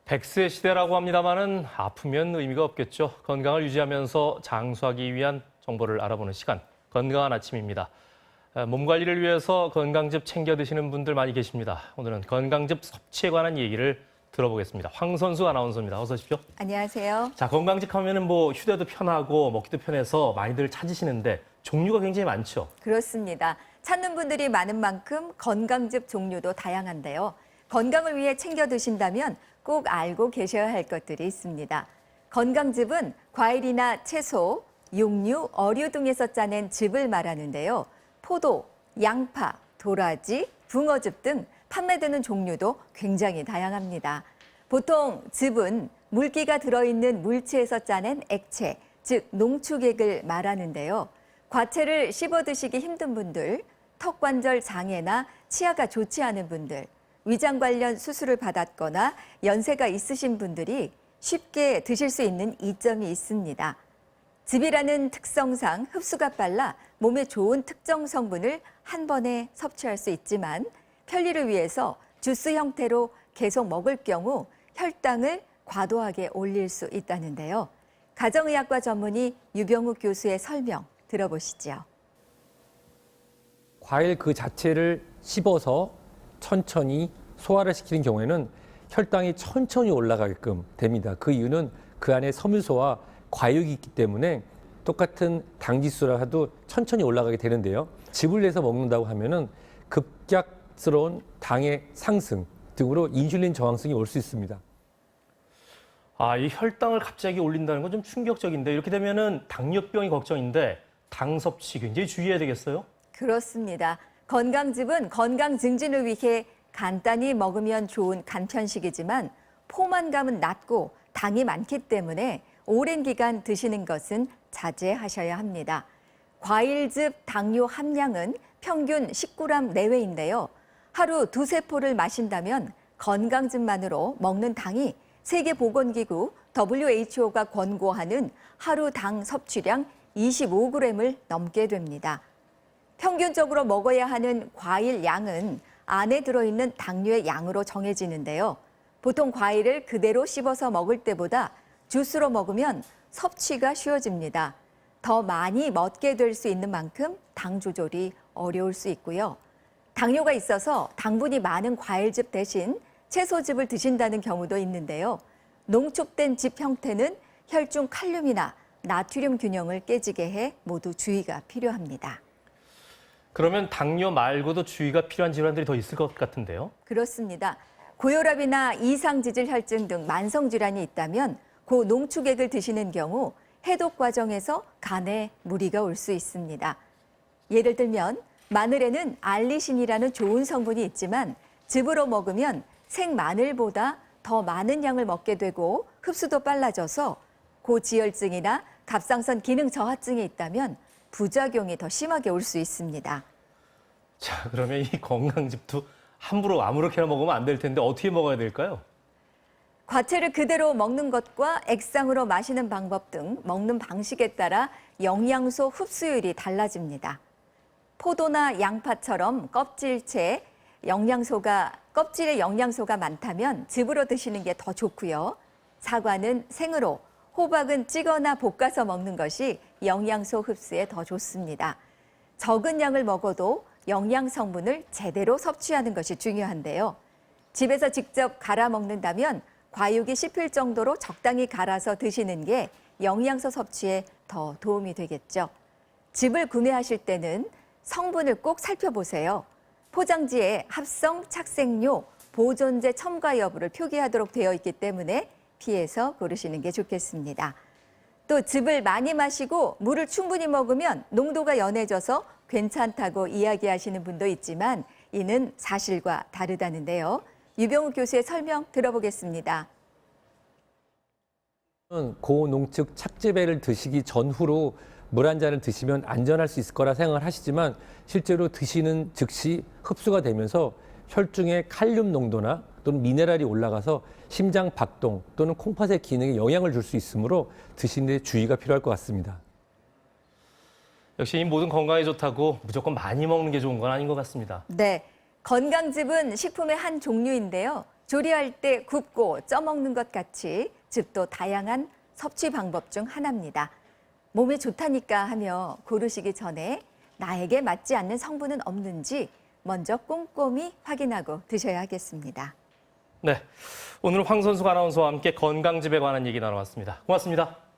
백세 시대라고 합니다마는 아프면 의미가 없겠죠. 건강을 유지하면서 장수하기 위한 정보를 알아보는 시간, 건강한 아침입니다. 몸 관리를 위해서 건강즙 챙겨 드시는 분들 많이 계십니다. 오늘은 건강즙 섭취에 관한 얘기를 들어보겠습니다. 황선수 아나운서입니다. 어서 오십시오. 안녕하세요. 자, 건강즙 하면은 휴대도 편하고 먹기도 편해서 많이들 찾으시는데 종류가 굉장히 많죠. 그렇습니다. 찾는 분들이 많은 만큼 건강즙 종류도 다양한데요. 건강을 위해 챙겨 드신다면 꼭 알고 계셔야 할 것들이 있습니다. 건강즙은 과일이나 채소, 육류, 어류 등에서 짜낸 즙을 말하는데요. 포도, 양파, 도라지, 붕어즙 등 판매되는 종류도 굉장히 다양합니다. 보통 즙은 물기가 들어있는 물체에서 짜낸 액체, 즉 농축액을 말하는데요. 과채를 씹어 드시기 힘든 분들, 턱관절 장애나 치아가 좋지 않은 분들, 위장 관련 수술을 받았거나 연세가 있으신 분들이 쉽게 드실 수 있는 이점이 있습니다. 즙이라는 특성상 흡수가 빨라 몸에 좋은 특정 성분을 한 번에 섭취할 수 있지만 편리를 위해서 주스 형태로 계속 먹을 경우 혈당을 과도하게 올릴 수 있다는데요. 가정의학과 전문의 유병욱 교수의 설명 들어보시죠. 과일 그 자체를 씹어서 천천히 소화를 시키는 경우에는 혈당이 천천히 올라가게끔 됩니다. 그 이유는 그 안에 섬유소와 과육이 있기 때문에 똑같은 당 지수라 해도 천천히 올라가게 되는데요. 즙을 내서 먹는다고 하면은 급격스러운 당의 상승 등으로 인슐린 저항성이 올 수 있습니다. 이 혈당을 갑자기 올린다는 건 좀 충격적인데 이렇게 되면은 당뇨병이 걱정인데 당 섭취 굉장히 주의해야 되겠어요? 그렇습니다. 건강즙은 건강 증진을 위해 간단히 먹으면 좋은 간편식이지만 포만감은 낮고 당이 많기 때문에 오랜 기간 드시는 것은 자제하셔야 합니다. 과일즙 당뇨 함량은 평균 10g 내외인데요. 하루 두세 포를 마신다면 건강즙만으로 먹는 당이 세계보건기구 WHO가 권고하는 하루 당 섭취량 25g을 넘게 됩니다. 평균적으로 먹어야 하는 과일 양은 안에 들어있는 당류의 양으로 정해지는데요. 보통 과일을 그대로 씹어서 먹을 때보다 주스로 먹으면 섭취가 쉬워집니다. 더 많이 먹게 될 수 있는 만큼 당 조절이 어려울 수 있고요. 당뇨가 있어서 당분이 많은 과일즙 대신 채소즙을 드신다는 경우도 있는데요. 농축된 즙 형태는 혈중 칼륨이나 나트륨 균형을 깨지게 해 모두 주의가 필요합니다. 그러면 당뇨 말고도 주의가 필요한 질환들이 더 있을 것 같은데요? 그렇습니다. 고혈압이나 이상지질 혈증 등 만성질환이 있다면 고농축액을 드시는 경우 해독 과정에서 간에 무리가 올 수 있습니다. 예를 들면 마늘에는 알리신이라는 좋은 성분이 있지만 즙으로 먹으면 생마늘보다 더 많은 양을 먹게 되고 흡수도 빨라져서 고지혈증이나 갑상선 기능 저하증이 있다면 부작용이 더 심하게 올 수 있습니다. 자, 그러면 이 건강즙도 함부로 아무렇게나 먹으면 안 될 텐데 어떻게 먹어야 될까요? 과채를 그대로 먹는 것과 액상으로 마시는 방법 등 먹는 방식에 따라 영양소 흡수율이 달라집니다. 포도나 양파처럼 껍질에 영양소가 많다면 즙으로 드시는 게 더 좋고요. 사과는 생으로, 호박은 찌거나 볶아서 먹는 것이 영양소 흡수에 더 좋습니다. 적은 양을 먹어도 영양 성분을 제대로 섭취하는 것이 중요한데요. 집에서 직접 갈아 먹는다면 과육이 씹힐 정도로 적당히 갈아서 드시는 게 영양소 섭취에 더 도움이 되겠죠. 즙을 구매하실 때는 성분을 꼭 살펴보세요. 포장지에 합성 착색료, 보존제 첨가 여부를 표기하도록 되어 있기 때문에 피해서 고르시는 게 좋겠습니다. 또 즙을 많이 마시고 물을 충분히 먹으면 농도가 연해져서 괜찮다고 이야기하시는 분도 있지만 이는 사실과 다르다는데요. 유병욱 교수의 설명 들어보겠습니다. 고농축 착즙액을 드시기 전후로 물 한 잔을 드시면 안전할 수 있을 거라 생각을 하시지만 실제로 드시는 즉시 흡수가 되면서 혈중의 칼륨 농도나 또는 미네랄이 올라가서 심장 박동 또는 콩팥의 기능에 영향을 줄 수 있으므로 드시는 데 주의가 필요할 것 같습니다. 역시 이 모든 건강에 좋다고 무조건 많이 먹는 게 좋은 건 아닌 것 같습니다. 네, 건강즙은 식품의 한 종류인데요. 조리할 때 굽고 쪄먹는 것 같이 즙도 다양한 섭취 방법 중 하나입니다. 몸에 좋다니까 하며 고르시기 전에 나에게 맞지 않는 성분은 없는지 먼저 꼼꼼히 확인하고 드셔야 하겠습니다. 네, 오늘 황선숙 아나운서와 함께 건강즙에 관한 얘기 나눠봤습니다. 고맙습니다.